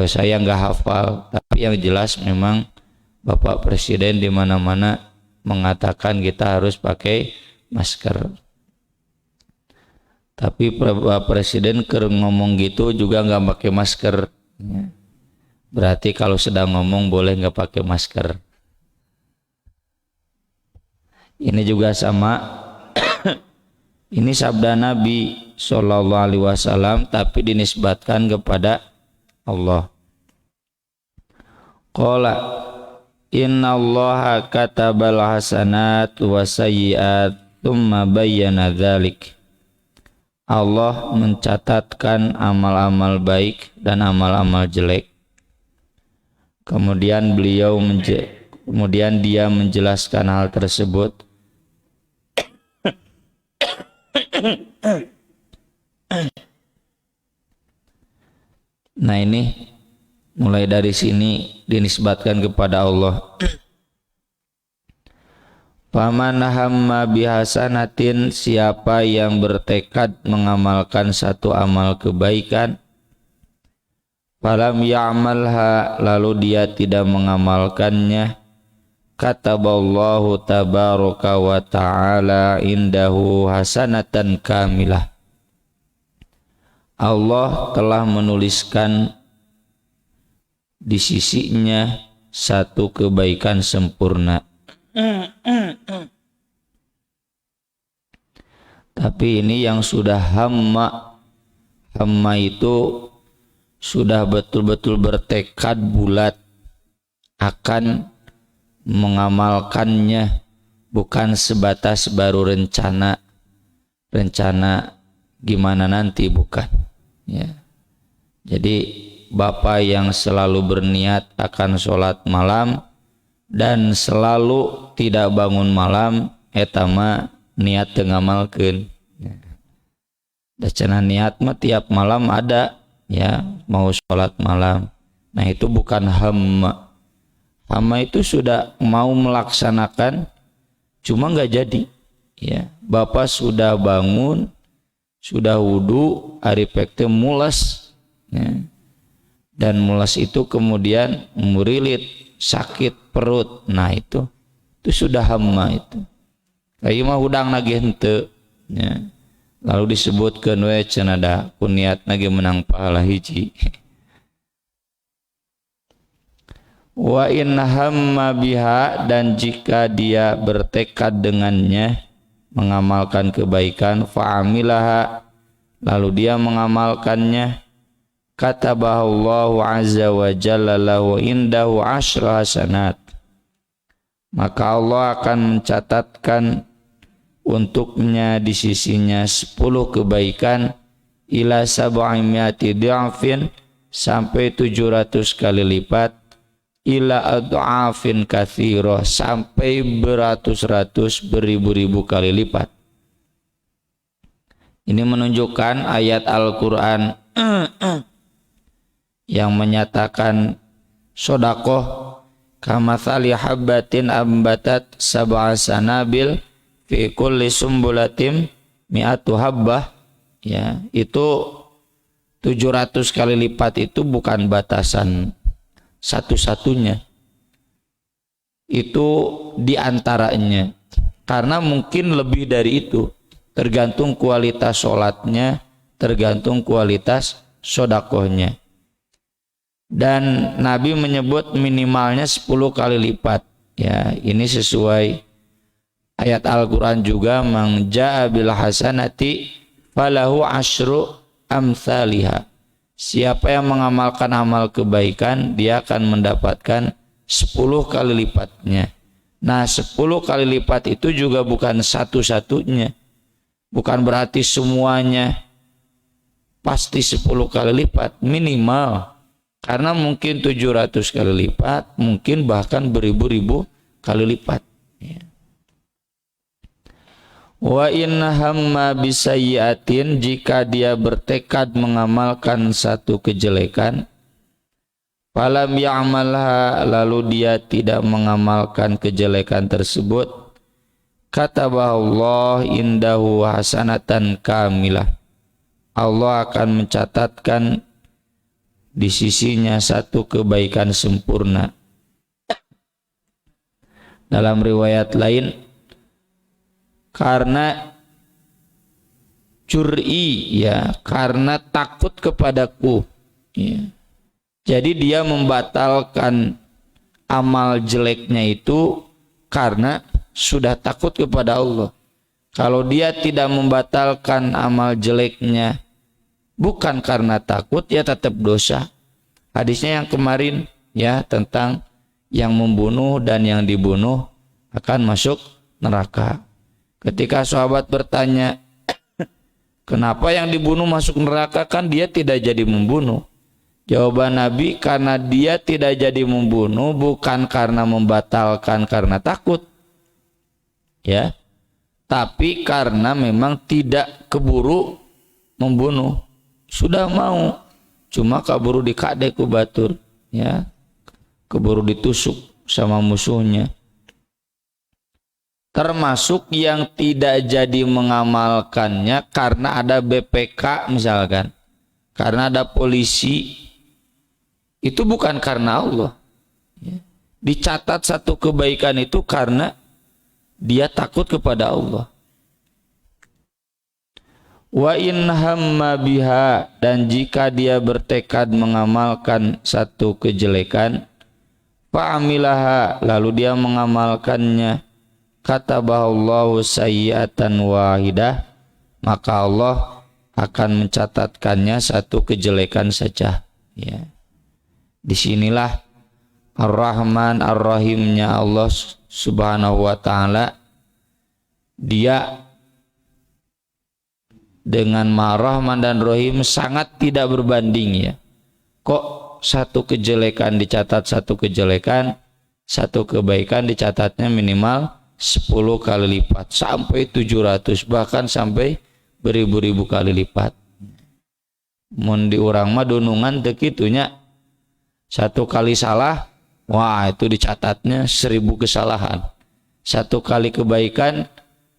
Saya nggak hafal, tapi yang jelas memang Bapak Presiden di mana-mana mengatakan kita harus pakai masker. Tapi Bapak Presiden ngomong gitu juga nggak pakai masker. Berarti kalau sedang ngomong boleh nggak pakai masker. Ini juga sama. Ini sabda Nabi Shallallahu Alaihi Wasallam, tapi dinisbatkan kepada Allah. Qala Inna allaha katabal hasanat wa sayyiat thumma bayyana dzalik. Allah mencatatkan amal-amal baik dan amal-amal jelek. Kemudian dia menjelaskan hal tersebut. Nah ini mulai dari sini dinisbatkan kepada Allah. Faman hamma bihasanatin, siapa yang bertekad mengamalkan satu amal kebaikan, falam ya'malha, lalu dia tidak mengamalkannya, kataballahu tabaraka wa ta'ala indahu hasanatan kamilah. Allah telah menuliskan di sisinya satu kebaikan sempurna. Tapi ini yang sudah hamma itu sudah betul-betul bertekad bulat akan mengamalkannya, bukan sebatas baru rencana gimana nanti, bukan ya. Jadi Bapak yang selalu berniat akan sholat malam dan selalu tidak bangun malam, etama niat ngamalkeun. Da cenah niat mah tiap malam ada ya, mau sholat malam. Nah itu bukan hamma. Hamma itu sudah mau melaksanakan, cuma nggak jadi. Ya, Bapak sudah bangun, sudah wudu, hari pekte mulas. Ya. Dan mulas itu kemudian murilit, sakit perut. Nah itu sudah hamma itu. Kayak mah hudang nagih henteu. Ya. Lalu disebutkeun we cenah kuniat nage menang pahala hiji. Wa in hamma biha, dan jika dia bertekad dengannya mengamalkan kebaikan, fa'amilaha, lalu dia mengamalkannya, katabahallahu azza wa jalla lahu indahu asyra hasanat, maka Allah akan mencatatkan untuknya di sisinya 10 kebaikan, ila sab'imiati di'afin, sampai 700 kali lipat, ila ad'afin katsirah, sampai beratus-ratus beribu-ribu kali lipat. Ini menunjukkan ayat Al-Quran yang menyatakan sodakoh kamathali habbatin ambatat sab'a sanabil fi kulli sumbulatim mi'atu habbah, ya, itu 700 kali lipat itu bukan batasan satu-satunya, itu diantaranya, karena mungkin lebih dari itu, tergantung kualitas sholatnya, tergantung kualitas sodakohnya. Dan Nabi menyebut minimalnya 10 kali lipat. Ya, ini sesuai ayat Al-Quran juga, man jaa bil hasanati falahu asyru amsalihha. Siapa yang mengamalkan amal kebaikan, dia akan mendapatkan 10 kali lipatnya. Nah 10 kali lipat itu juga bukan satu-satunya, bukan berarti semuanya pasti 10 kali lipat, minimal. Karena mungkin 700 kali lipat, mungkin bahkan beribu-ribu kali lipat. Ya. Wa in hamma bisayyi'atin, jika dia bertekad mengamalkan satu kejelekan, falam ya'malha, lalu dia tidak mengamalkan kejelekan tersebut, kataballahu indahu hasanatan kamilah. Allah akan mencatatkan di sisinya satu kebaikan sempurna. Dalam riwayat lain, karena jur'i, ya, karena takut kepadaku, ya. Jadi dia membatalkan amal jeleknya itu karena sudah takut kepada Allah. Kalau dia tidak membatalkan amal jeleknya bukan karena takut, ya tetap dosa. Hadisnya yang kemarin, ya, tentang yang membunuh dan yang dibunuh akan masuk neraka. Ketika sahabat bertanya, kenapa yang dibunuh masuk neraka, kan dia tidak jadi membunuh? Jawaban Nabi, karena dia tidak jadi membunuh bukan karena membatalkan karena takut, ya, tapi karena memang tidak keburu membunuh. Sudah mau, cuma kaburu dikadek ku batur, ya, keburu ditusuk sama musuhnya. Termasuk yang tidak jadi mengamalkannya karena ada BPK misalkan, karena ada polisi, itu bukan karena Allah, ya. Dicatat satu kebaikan itu karena dia takut kepada Allah. Wa in hamma biha, dan jika dia bertekad mengamalkan satu kejelekan, fa'amilaha, lalu dia mengamalkannya, katabahallahu sayyi'atan wahidah, maka Allah akan mencatatkannya satu kejelekan saja, ya. Disinilah Ar-Rahman Ar-Rahimnya Allah Subhanahu wa ta'ala. Dia dengan Maha Rahman dan Rahim sangat tidak berbanding, ya. Kok satu kejelekan dicatat satu kejelekan, satu kebaikan dicatatnya minimal 10 kali lipat, sampai 700, bahkan sampai beribu-ribu kali lipat. Mun di urang mah dunungan teu kitunya. Satu kali salah, wah, itu dicatatnya 1000 kesalahan. Satu kali kebaikan,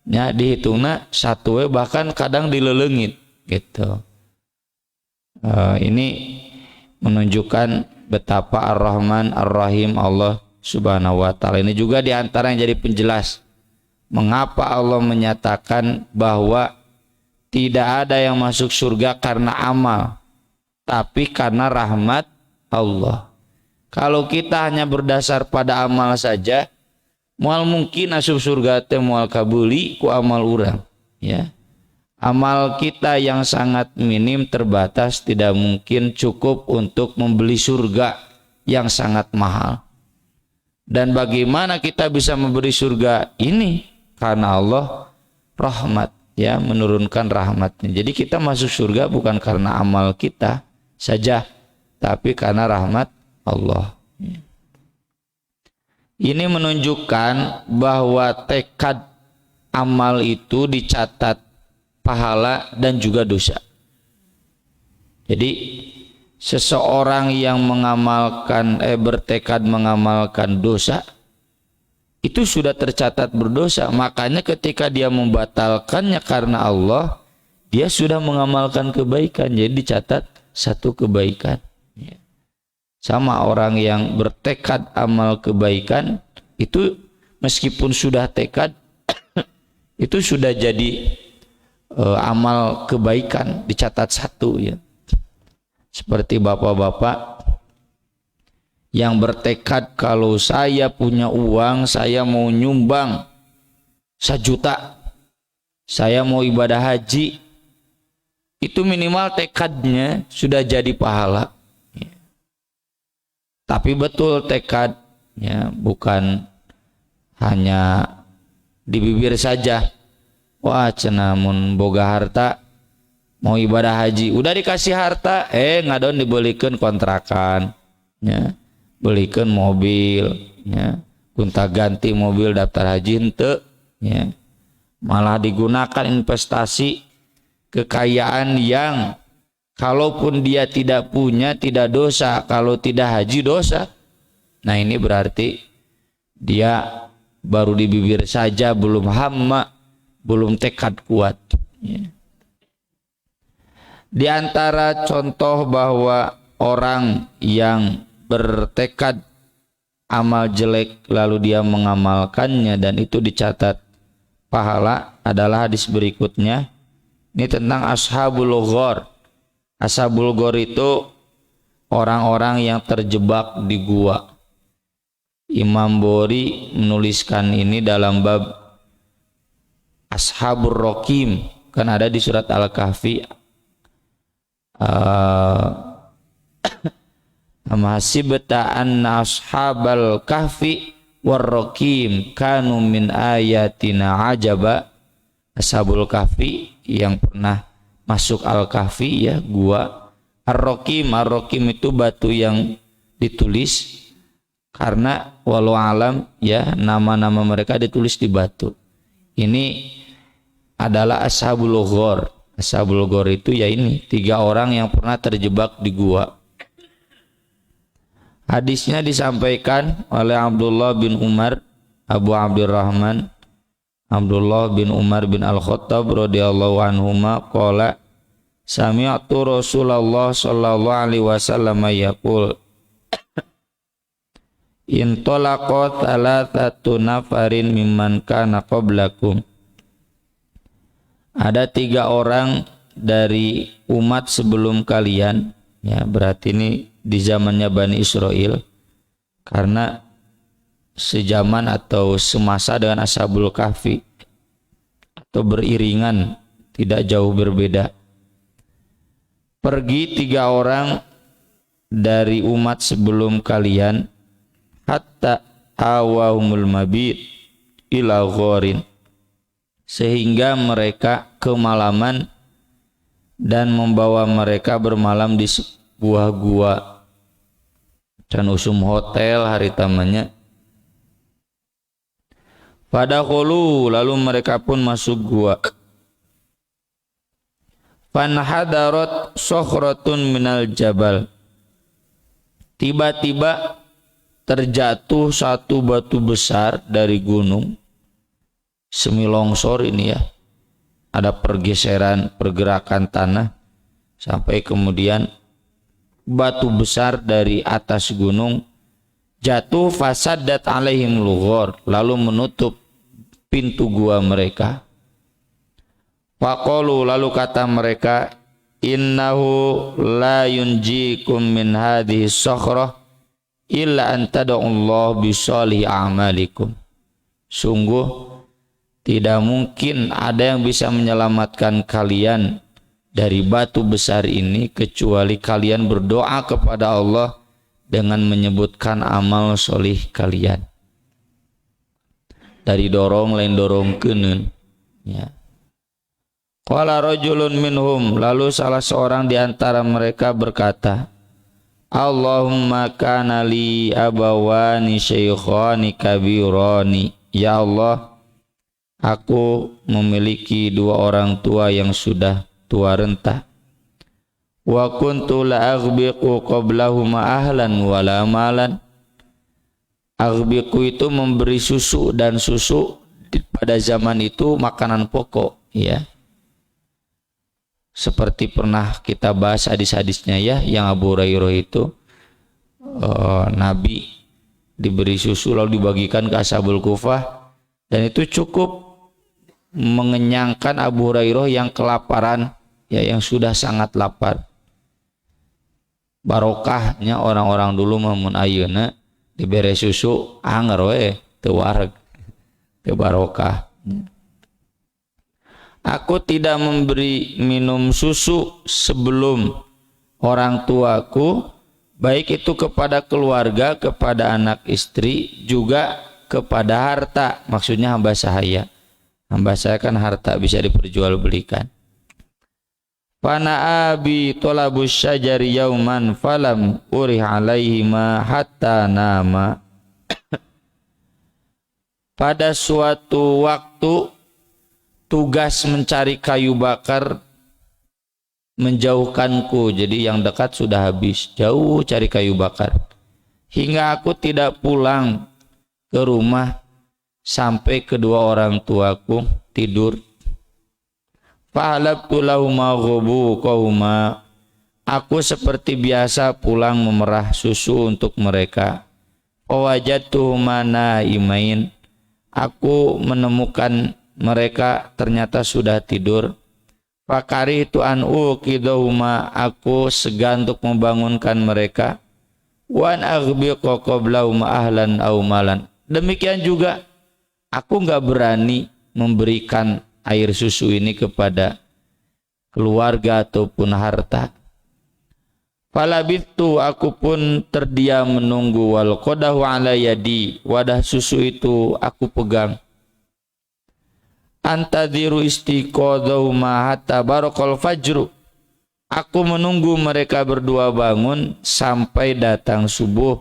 ya, dihitungna satu, bahkan kadang dilelengit, gitu. Ini menunjukkan betapa Ar-Rahman Ar-Rahim Allah Subhanahu wa ta'ala. Ini juga diantara yang jadi penjelas mengapa Allah menyatakan bahwa tidak ada yang masuk surga karena amal, tapi karena rahmat Allah. Kalau kita hanya berdasar pada amal saja, moal mungkin asup surga teh moal kabuli ku amal urang, ya. Amal kita yang sangat minim, terbatas, tidak mungkin cukup untuk membeli surga yang sangat mahal. Dan bagaimana kita bisa memberi surga ini? Karena Allah rahmat, ya, menurunkan rahmatnya. Jadi kita masuk surga bukan karena amal kita saja, tapi karena rahmat Allah. Ini menunjukkan bahwa tekad amal itu dicatat pahala dan juga dosa. Jadi seseorang yang mengamalkan bertekad mengamalkan dosa itu sudah tercatat berdosa. Makanya ketika dia membatalkannya karena Allah, dia sudah mengamalkan kebaikan, jadi dicatat satu kebaikan. Sama orang yang bertekad amal kebaikan itu, meskipun sudah tekad itu sudah jadi amal kebaikan, dicatat satu, ya. Seperti bapak-bapak yang bertekad, kalau saya punya uang, saya mau nyumbang 1 juta, saya mau ibadah haji, itu minimal tekadnya sudah jadi pahala. Tapi betul tekadnya, bukan hanya di bibir saja. Wah, cenah mun boga harta mau ibadah haji, udah dikasih harta, ngadon dibelikan kontrakan, ya, belikan mobil, ya, gonta ganti mobil daftar haji henteu, ya. Malah digunakan investasi kekayaan yang kalaupun dia tidak punya tidak dosa, kalau tidak haji dosa. Nah, ini berarti dia baru di bibir saja, belum hamma, belum tekad kuat, ya. Di antara contoh bahwa orang yang bertekad amal jelek lalu dia mengamalkannya dan itu dicatat pahala adalah hadis berikutnya. Ini tentang ashabul ghor. Ashabul ghor itu orang-orang yang terjebak di gua. Imam Bukhari menuliskan ini dalam bab Ashabur Rokim, kan ada di surat Al-Kahfi. Mahasibta anna ashabal kahfi warrokim kanu min ayatina ajaba. Ashabul kahfi yang pernah masuk Al-Kahfi, ya, gua. Ar-Rokim itu batu yang ditulis, karena walau alam, ya, nama-nama mereka ditulis di batu. Ini adalah ashabul ghor. Ashabul ghor itu ya ini 3 orang yang pernah terjebak di gua. Hadisnya disampaikan oleh Abdullah bin Umar, Abu Abdurrahman Abdullah bin Umar bin Al-Khattab radhiyallahu anhuma qala sami'tu Rasulullah sallallahu alaihi wasallam yaqul intalaqa thalathatu nafarin mimman kana qablakum. Ada 3 orang dari umat sebelum kalian, ya, berarti ini di zamannya Bani Israel, karena sejaman atau semasa dengan Ashabul Kahfi atau beriringan, tidak jauh berbeda. Pergi 3 orang dari umat sebelum kalian hatta awahumul mabit ila ghorin, sehingga mereka kemalaman dan membawa mereka bermalam di sebuah gua dan usum hotel hari tamanya. Fadakhulu, lalu mereka pun masuk gua. Fanhadarat sokhratun minal jabal, tiba-tiba terjatuh satu batu besar dari gunung. Semi longsor ini, ya, ada pergeseran pergerakan tanah sampai kemudian batu besar dari atas gunung jatuh. Fasaddat alaihim lughor, lalu menutup pintu gua mereka. Faqalu, lalu kata mereka, innahu la yunjikum min hadhihi sokhrah illa an tad'ullah bisalihi a'malikum. Sungguh tidak mungkin ada yang bisa menyelamatkan kalian dari batu besar ini kecuali kalian berdoa kepada Allah dengan menyebutkan amal solih kalian. Dari dorong lain dorong kenen, ya. Qala rajulun minhum, lalu salah seorang di antara mereka berkata, Allahumma kana li abawani syaikhani kabirani. Ya Allah, aku memiliki 2 orang tua yang sudah tua renta. Wa kuntu la aghbiqu qablahuma ahlan wala malan. Aghbiqu itu memberi susu, dan susu pada zaman itu makanan pokok, ya. Seperti pernah kita bahas hadis-hadisnya, ya, yang Abu Hurairah itu Nabi diberi susu lalu dibagikan ke Ashabul Kufah, dan itu cukup mengenyangkan Abu Hurairah yang kelaparan, ya, yang sudah sangat lapar. Barokahnya orang-orang dulu mamun ayeuna diberi susu anger we teu wareg, teu barokah. Aku tidak memberi minum susu sebelum orang tuaku, baik itu kepada keluarga, kepada anak istri, juga kepada harta. Maksudnya hamba sahaya. Hamba saya kan harta bisa diperjualbelikan. Fana abi tolabus syajari yauman falam urih alaihima hatta nama. Pada suatu waktu tugas mencari kayu bakar menjauhkanku, jadi yang dekat sudah habis, jauh cari kayu bakar, hingga aku tidak pulang ke rumah sampai kedua orang tuaku tidur. Fahalabtu lahuma ghubuqahuma, aku seperti biasa pulang memerah susu untuk mereka. Fawajadtuhuma naimain, aku menemukan mereka ternyata sudah tidur. Fakaritu an uqidahuma, aku segan untuk membangunkan mereka. Wan aghbiqa qablahuma ahlan aw malan, demikian juga aku enggak berani memberikan air susu ini kepada keluarga ataupun harta. Falabittu, aku pun terdiam menunggu. Wal qadahu ala yadi, wadah susu itu aku pegang. Antadhiru istiqadahuma hatta barakal fajru, aku menunggu mereka berdua bangun sampai datang subuh.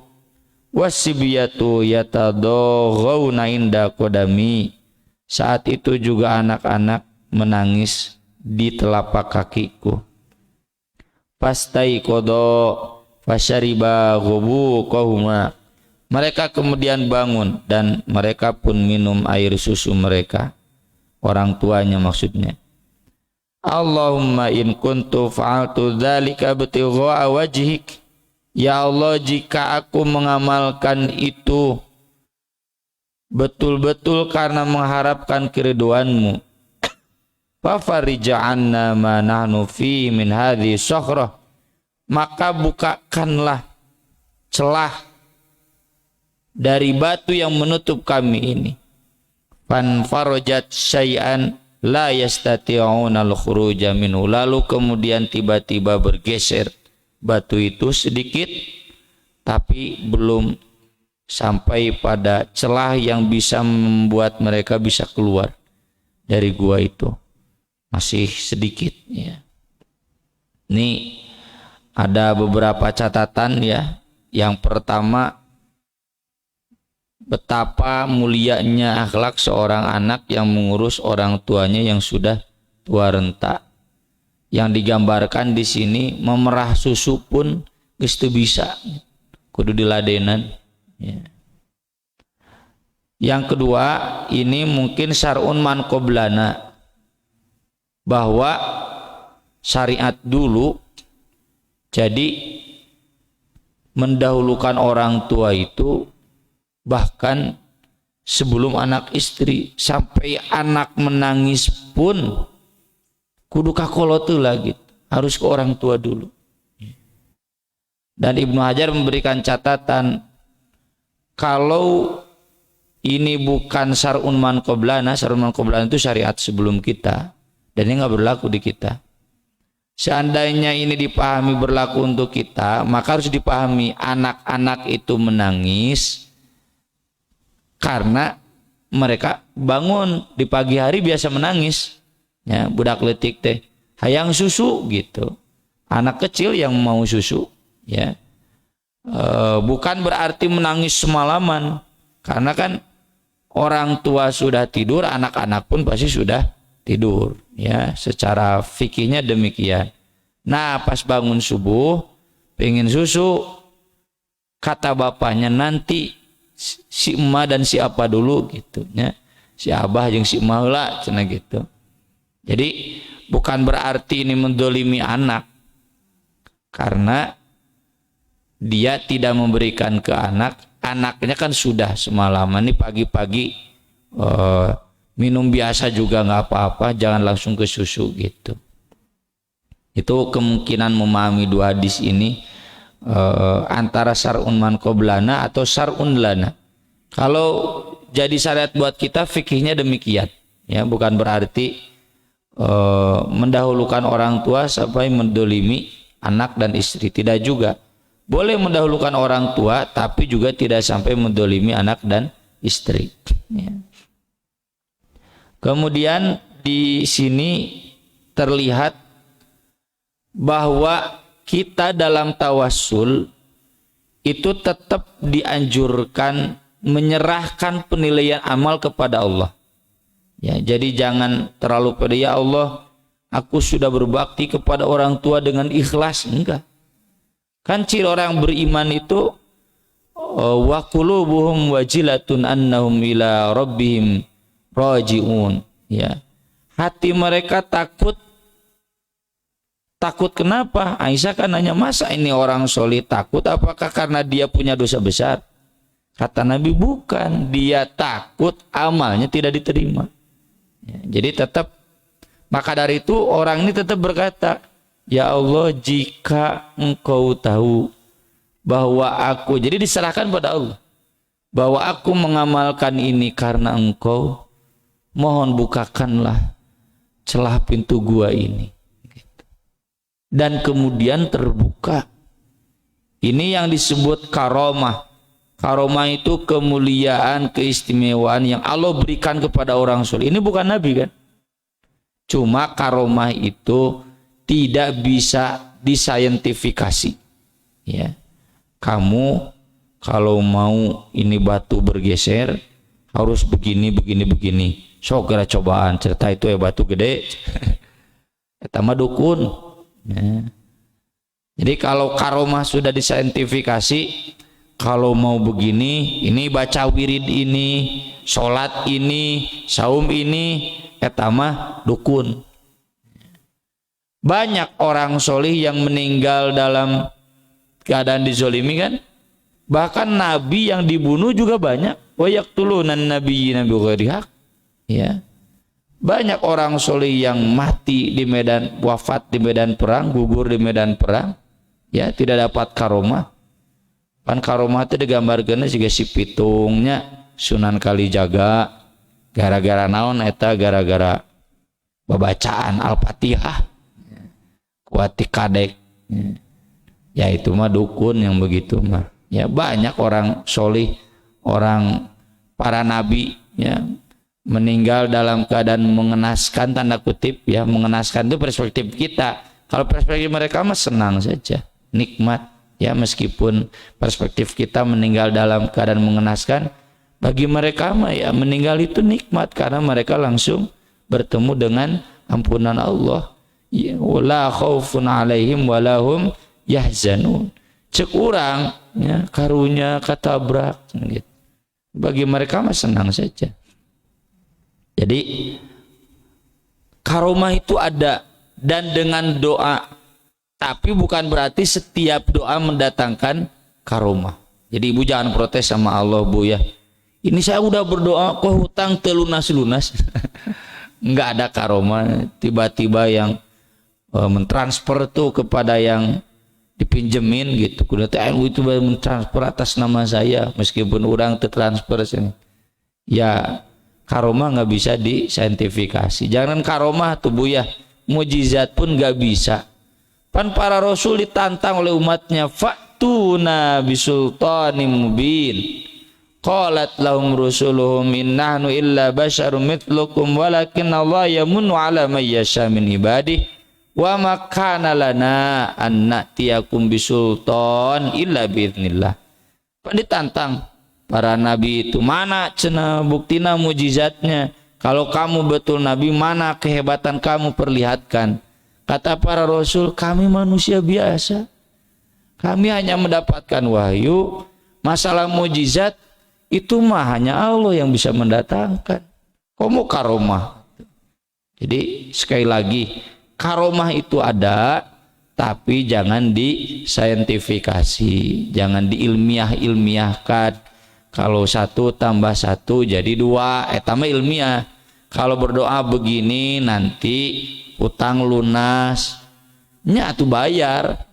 Wasibiyatu yatadaghawna inda qadami, saat itu juga anak-anak menangis di telapak kakiku. Fastaiqadha fasyariba ghubuqahuma, mereka kemudian bangun dan mereka pun minum air susu mereka, orang tuanya maksudnya. Allahumma in kuntu fa'altu dzalika ibtigha'a wajhik, ya Allah, jika aku mengamalkan itu betul-betul karena mengharapkan keridhoanmu, fa farij 'anna ma nahnu fi min hadhihi sakhrah, maka bukakanlah celah dari batu yang menutup kami ini. Fan farajat syai'an la yastati'una al-khuruja minhu, lalu kemudian tiba-tiba bergeser batu itu sedikit, tapi belum sampai pada celah yang bisa membuat mereka bisa keluar dari gua itu, masih sedikit ya. Ini ada beberapa catatan ya. Yang pertama, betapa mulianya akhlak seorang anak yang mengurus orang tuanya yang sudah tua renta. Yang digambarkan di sini, memerah susu pun geus teu bisa, kudu diladenan ya. Yang kedua, ini mungkin syar'un man qoblana, bahwa syariat dulu jadi mendahulukan orang tua itu bahkan sebelum anak istri, sampai anak menangis pun kudu kakolotu lagi, harus ke orang tua dulu. Dan Ibnu Hajar memberikan catatan, kalau ini bukan syar'un man qoblana, syar'un man qoblana itu syariat sebelum kita, dan ini nggak berlaku di kita. Seandainya ini dipahami berlaku untuk kita, maka harus dipahami anak-anak itu menangis karena mereka bangun di pagi hari biasa menangis ya, budak letik teh hayang susu gitu, anak kecil yang mau susu ya. Bukan berarti menangis semalaman, karena kan orang tua sudah tidur, anak-anak pun pasti sudah tidur ya, secara fikihnya demikian. Nah, pas bangun subuh pengen susu, kata bapaknya, nanti si emak dan si apa dulu gitu ya, si abah jeung si emak heula cenah gitu. Jadi bukan berarti ini mendolimi anak, karena dia tidak memberikan ke anak, anaknya kan sudah semalaman nih pagi-pagi minum biasa juga nggak apa-apa, jangan langsung ke susu gitu. Itu kemungkinan memahami dua hadis ini antara syar'un man qoblana atau syar'un lana. Kalau jadi syariat buat kita, fikihnya demikian ya, bukan berarti mendahulukan orang tua sampai mendolimi anak dan istri, tidak juga. Boleh mendahulukan orang tua tapi juga tidak sampai mendolimi anak dan istri ya. Kemudian di sini terlihat bahwa kita dalam tawassul itu tetap dianjurkan menyerahkan penilaian amal kepada Allah. Ya, jadi jangan terlalu pede, ya Allah, aku sudah berbakti kepada orang tua dengan ikhlas, enggak. Kan ciri orang beriman itu wa qulubuhum wajilatun annahum ila rabbihim raji'un ya, hati mereka takut Takut kenapa? Aisyah kan nanya, masa ini orang soleh takut? Apakah karena dia punya dosa besar? Kata Nabi, bukan. Dia takut amalnya tidak diterima. Ya, jadi tetap, maka dari itu orang ini tetap berkata, ya Allah, jika engkau tahu bahwa aku, jadi diserahkan pada Allah, bahwa aku mengamalkan ini karena engkau, mohon bukakanlah celah pintu gua ini. Dan kemudian terbuka. Ini yang disebut karomah. Karomah itu kemuliaan, keistimewaan yang Allah berikan kepada orang soleh. Ini bukan Nabi kan? Cuma karomah itu tidak bisa disaintifikasi. Ya, kamu kalau mau ini batu bergeser harus begini, begini, begini. So kira cobaan cerita itu ya batu gede. Eta mah dukun. Ya. Jadi kalau karomah sudah disaintifikasi, kalau mau begini, ini baca wirid ini, sholat ini, saum ini, eta mah dukun. Banyak orang solih yang meninggal dalam keadaan dizolimi kan? Bahkan nabi yang dibunuh juga banyak. Wa yaqtulunan nabiyyina bighairi haq. Ya. Banyak orang solih yang mati di medan, wafat di medan perang, gugur di medan perang, ya tidak dapat karomah. Kan karomah itu digambarkan juga si pitungnya Sunan Kalijaga, gara-gara naon eta, gara-gara babacaan Al-Fatihah, kuati kadek, ya itu mah dukun yang begitu mah. Ya banyak orang solih, orang para nabi, ya meninggal dalam keadaan mengenaskan, tanda kutip ya, mengenaskan itu perspektif kita. Kalau perspektif mereka mah senang saja, nikmat ya, meskipun perspektif kita meninggal dalam keadaan mengenaskan, bagi mereka mah ya meninggal itu nikmat karena mereka langsung bertemu dengan ampunan Allah. Ya, wala khaufun alaihim walahum yahzanun. Cek urang ya, karunya katabrak gitu. Bagi mereka mah senang saja. Jadi karomah itu ada dan dengan doa, tapi bukan berarti setiap doa mendatangkan karomah. Jadi ibu jangan protes sama Allah, Bu ya. Ini saya udah berdoa kok hutang telunas-lunas. Enggak ada karomah. Tiba-tiba yang mentransfer tuh kepada yang dipinjemin gitu. Kudu teh itu mentransfer atas nama saya meskipun orang tertransfer sini. Ya karomah nggak bisa disaintifikasi. Jangan karomah tuh Bu ya, mujizat pun nggak bisa. Pan para rasul ditantang oleh umatnya, fatuna bisultanim mubin. Qalat lahum rusuluhum innahnu illa basyarum mithlukum walakin Allah yamunnu ala man yasha min ibadihi wa ma kana lana an na'tiyakum bisultan illa biidznillah. Pan ditantang para nabi itu, mana cenah buktina mujizatnya? Kalau kamu betul nabi, mana kehebatan kamu perlihatkan? Kata para rasul, kami manusia biasa, kami hanya mendapatkan wahyu. Masalah mujizat itu mah hanya Allah yang bisa mendatangkan. Kamu karomah. Jadi sekali lagi, karomah itu ada, tapi jangan disaintifikasi, jangan diilmiah-ilmiahkan. Kalau 1 tambah 1 jadi 2, eta mah ilmiah. Kalau berdoa begini nanti utang lunas, nya atuh bayar.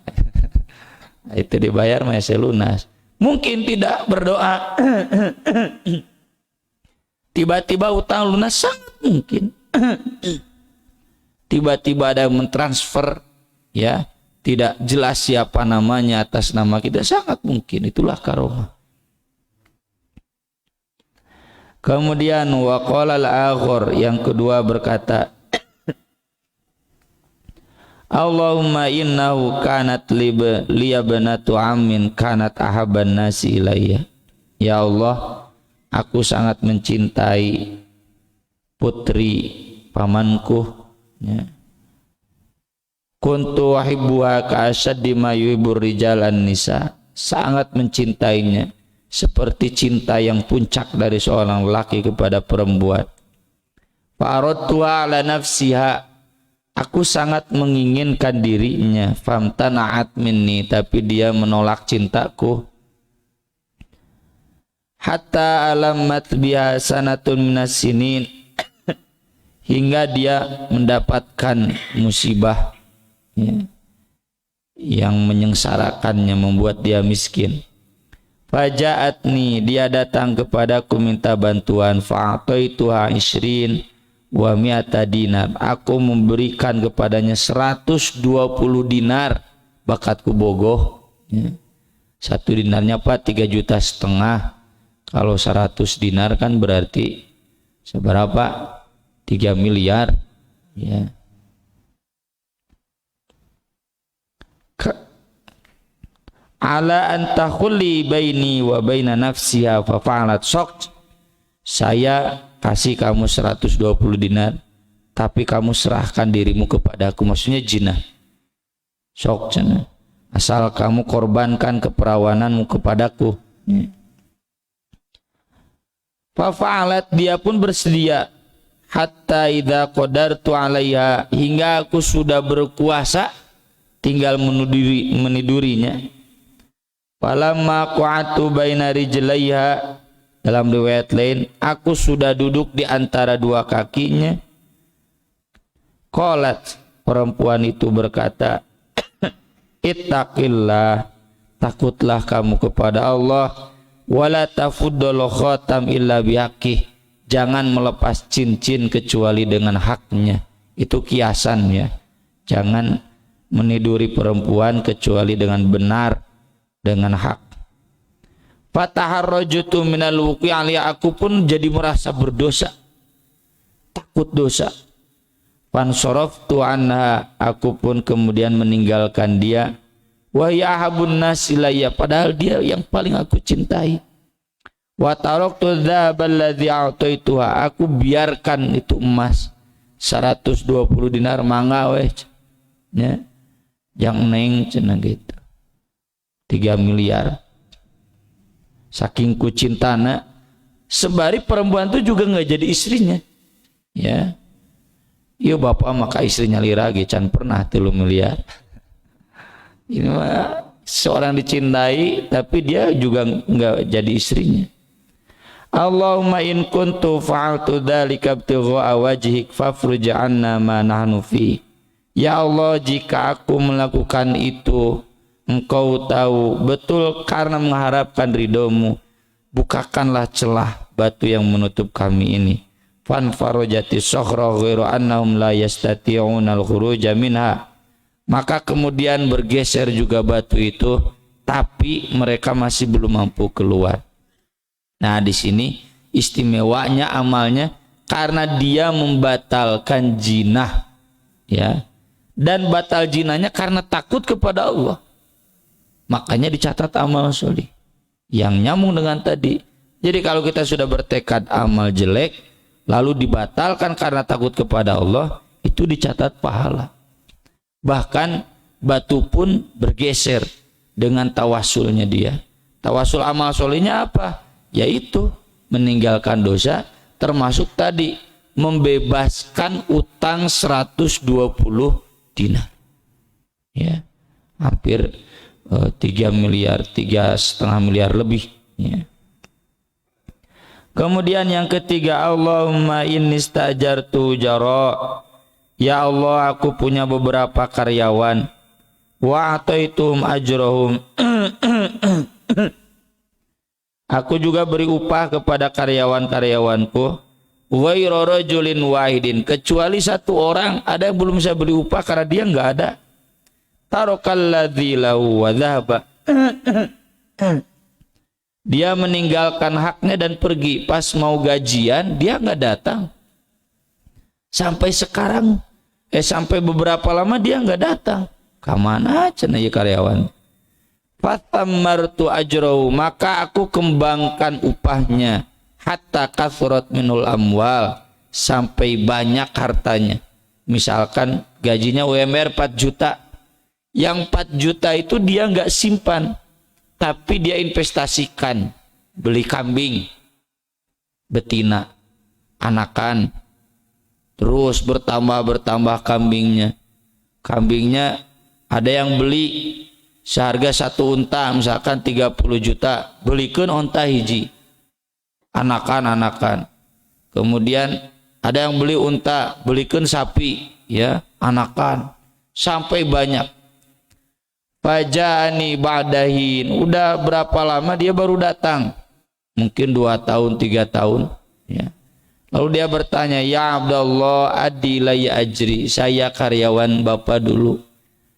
Itu dibayar masih lunas. Mungkin tidak berdoa tiba-tiba utang lunas, sangat mungkin. Tiba-tiba ada yang mentransfer ya, tidak jelas siapa namanya atas nama kita, sangat mungkin. Itulah karomah. Kemudian waqala al-akhir, yang kedua berkata, Allahumma innahu kanat liya banatu ammin kanat ahabban nasi ilayya. Ya Allah, aku sangat mencintai putri pamanku ya. Kuntu uhibbuha ka'asyaddi ma yuhibbur rijal an-nisa. Sangat mencintainya seperti cinta yang puncak dari seorang laki kepada perempuan. Fa'aradtuha ala nafsiha, Aku sangat menginginkan dirinya. Famtana'at minni, tapi dia menolak cintaku. Hatta alamat biha sanatun minas sinin, hingga dia mendapatkan musibah, ya, yang menyengsarakannya, membuat dia miskin. Faja'atni, dia datang kepadaku minta bantuan. Fa'ataituha ishrin wa mi'ata dinar, aku memberikan kepadanya 120 dinar. Bakatku bogoh, ya. 1 dinarnya apa? 3,5 juta. Kalau 100 dinar kan berarti seberapa? 3 miliar, ya. Ala an takhulli baini wa baina nafsiha fa fa'alat. Sok, saya kasih kamu 120 dinar, tapi kamu serahkan dirimu kepadaku. Maksudnya jinah. Sok, asal kamu korbankan keperawananmu kepadaku. Fa fa'alat, dia pun bersedia. Hatta idza qadartu 'alaiha, hingga aku sudah berkuasa, tinggal menidurinya. Falamma qa'atu baina rijlaiha, dalam riwayat lain, aku sudah duduk di antara dua kakinya. Qalat, perempuan itu berkata, ittaqillah, takutlah kamu kepada Allah. Wala tafuddal khatam illa bihaqqih, jangan melepas cincin kecuali dengan haknya. Itu kiasan, ya. Jangan meniduri perempuan kecuali dengan benar, dengan hak. Fataharrajtu minal wuqi' alaiha, aku pun jadi merasa berdosa, takut dosa. Fansaraftu anha, aku pun kemudian meninggalkan dia. Wa ya habun nas ilayya, padahal dia yang paling aku cintai. Wa taraktu dzabal ladzi a'taituha, aku biarkan itu emas 120 dinar mangga weh, ya. Yang neng cenah gitu. 3 miliar. Saking ku cintana, sebari perempuan itu juga nggak jadi istrinya, ya. Iya bapak maka istrinya liragi can pernah 3 miliar. Ini mah seorang dicintai tapi dia juga nggak jadi istrinya. Allahumma in kuntu fa'altu dzalika ibtigha'a wajhik fafruj 'anna ma nahnu fi. Ya Allah, jika aku melakukan itu, Engkau tahu betul karena mengharapkan ridhomu, bukakanlah celah batu yang menutup kami ini. Fan farajati sokhra ghairu annahum la yastati'una al-khuruja minha, maka kemudian bergeser juga batu itu, tapi mereka masih belum mampu keluar. Nah, di sini istimewanya amalnya karena dia membatalkan jinah, ya. Dan batal jinahnya karena takut kepada Allah. Makanya dicatat amal solih yang nyambung dengan tadi. Jadi kalau kita sudah bertekad amal jelek lalu dibatalkan karena takut kepada Allah, itu dicatat pahala. Bahkan batu pun bergeser dengan tawasulnya dia. Tawasul amal solihnya apa? Yaitu meninggalkan dosa, termasuk tadi membebaskan utang 120 dinar, ya, hampir 3 miliar, 3,5 miliar lebih, ya. Kemudian yang ketiga, Allahumma inni stajartu jara, ya Allah, aku punya beberapa karyawan, wa ataituhum ajrahum, aku juga beri upah kepada karyawan-karyawanku, ghairu rajulin wahidin, kecuali satu orang, ada yang belum saya beri upah karena dia nggak ada. Tarokalladzi lahu wa dhahaba, dia meninggalkan haknya dan pergi. Pas mau gajian dia nggak datang. Sampai sekarang, sampai beberapa lama dia nggak datang. Kamana cenah ieu karyawan. Fatammartu ajrahu, maka aku kembangkan upahnya. Hatta kathurat minul amwal, sampai banyak hartanya. Misalkan gajinya UMR 4 juta. Yang 4 juta itu dia nggak simpan, tapi dia investasikan, beli kambing betina, anakan, terus terus bertambah kambingnya. Kambingnya ada yang beli seharga 1 unta misalkan 30 juta, belikeun onta hiji. Anakan. Kemudian ada yang beli unta, belikeun sapi, ya, anakan. Sampai banyak. Fajani ba'dahin, udah berapa lama dia baru datang? Mungkin 2 tahun, 3 tahun, ya. Lalu dia bertanya, ya Abdullah adilai ajri, saya karyawan Bapak dulu,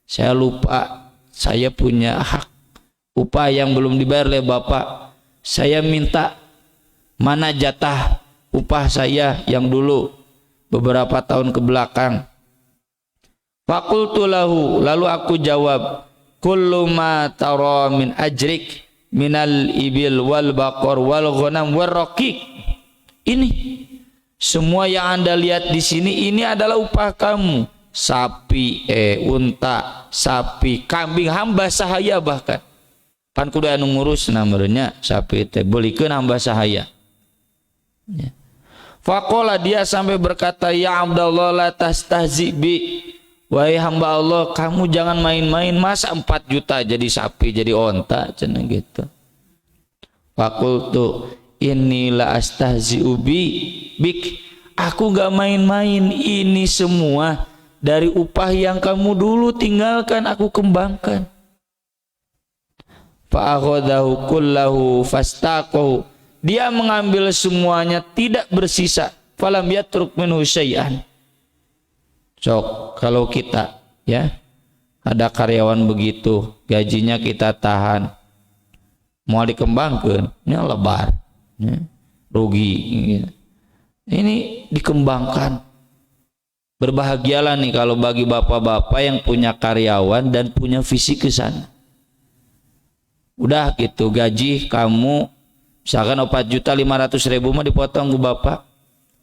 saya lupa, saya punya hak upah yang belum dibayar oleh Bapak, saya minta mana jatah upah saya yang dulu beberapa tahun ke belakang. Fakultu lahu, lalu aku jawab, kullu ma tara min ajrik minal ibil wal baqar wal ghanam wal raqiq. Ini semua yang Anda lihat di sini ini adalah upah kamu. Sapi, unta, sapi, kambing, hamba sahaya bahkan. Pan kudu anu ngurus namanya sapi teh beulikeun hamba sahaya. Ya. Faqala, dia sampai berkata, ya Abdullah la tastahzi bi. Wahai hamba Allah, kamu jangan main-main, masa 4 juta jadi sapi, jadi onta, cenah gitu. Faqultu inilah astahzi'u bik, aku gak main-main, ini semua dari upah yang kamu dulu tinggalkan aku kembangkan. Fa'akhadahu kullahu fastaqahu, dia mengambil semuanya tidak bersisa. Falam yatruk minhu syai'an. Sok, kalau kita, ya, ada karyawan begitu, gajinya kita tahan, mau dikembangkan, ini lebar, ya, rugi, gitu. Ini dikembangkan. Berbahagialah nih kalau bagi bapak-bapak yang punya karyawan dan punya visi ke sana. Udah gitu, gaji kamu misalkan 4.500.000 mah dipotong ke bapak,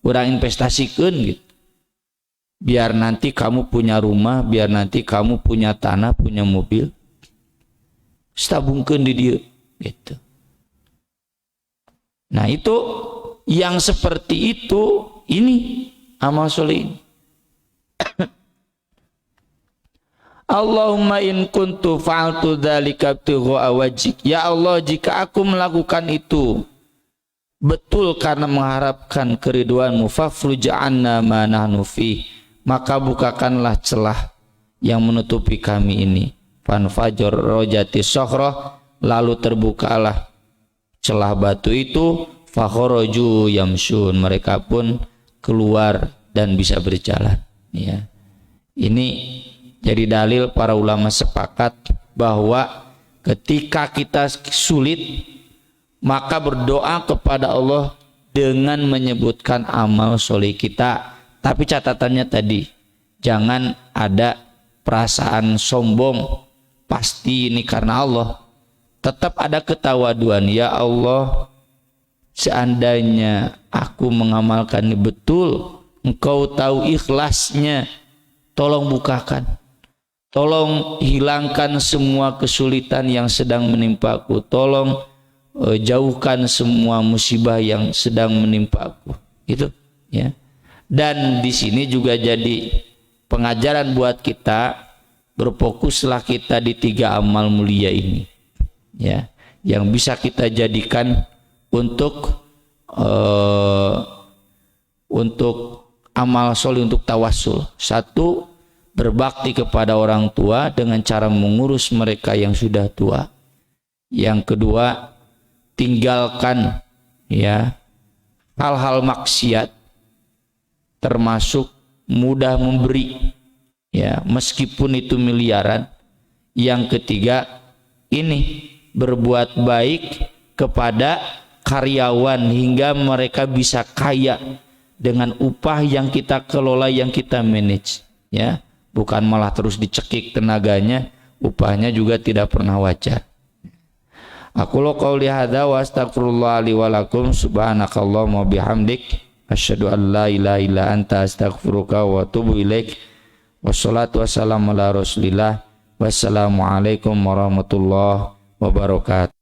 kurang investasikan gitu. Biar nanti kamu punya rumah, biar nanti kamu punya tanah, punya mobil, tabungkeun di dia gitu. Nah itu yang seperti itu, ini amal soleh ini. Allahumma in kuntu fa'altu dzalika ibtigha'a wajhik, ya Allah, jika aku melakukan itu betul karena mengharapkan keridhoanmu, fafruj 'anna ma nahnu fi, maka bukakanlah celah yang menutupi kami ini. Fanfajur rojati sohroh, lalu terbukalah celah batu itu. Fakhoroju yamsun, mereka pun keluar dan bisa berjalan, ya. Ini jadi dalil para ulama sepakat bahwa ketika kita sulit, maka berdoa kepada Allah dengan menyebutkan amal soleh kita. Tapi catatannya tadi, jangan ada perasaan sombong, pasti ini karena Allah. Tetap ada ketawaduan, ya Allah, seandainya aku mengamalkan ini betul, Engkau tahu ikhlasnya, tolong bukakan, tolong hilangkan semua kesulitan yang sedang menimpaku, tolong jauhkan semua musibah yang sedang menimpaku. Itu, ya. Dan di sini juga jadi pengajaran buat kita, berfokuslah kita di 3 amal mulia ini, ya, yang bisa kita jadikan untuk amal soleh, untuk tawassul. 1, berbakti kepada orang tua dengan cara mengurus mereka yang sudah tua. Yang kedua, tinggalkan, ya, hal-hal maksiat, termasuk mudah memberi, ya, meskipun itu miliaran. Yang ketiga, ini berbuat baik kepada karyawan hingga mereka bisa kaya dengan upah yang kita kelola, yang kita manage, ya, bukan malah terus dicekik tenaganya, upahnya juga tidak pernah wajar. Aku lo qauli hadza wa astaghfirullah li wa lakum, subhanakallahumma bihamdik, asyhadu an la ilaha illa anta, astaghfiruka wa atubu ilaik. Wassalatu wassalamu ala rasulillah. Wassalamualaikum warahmatullahi wabarakatuh.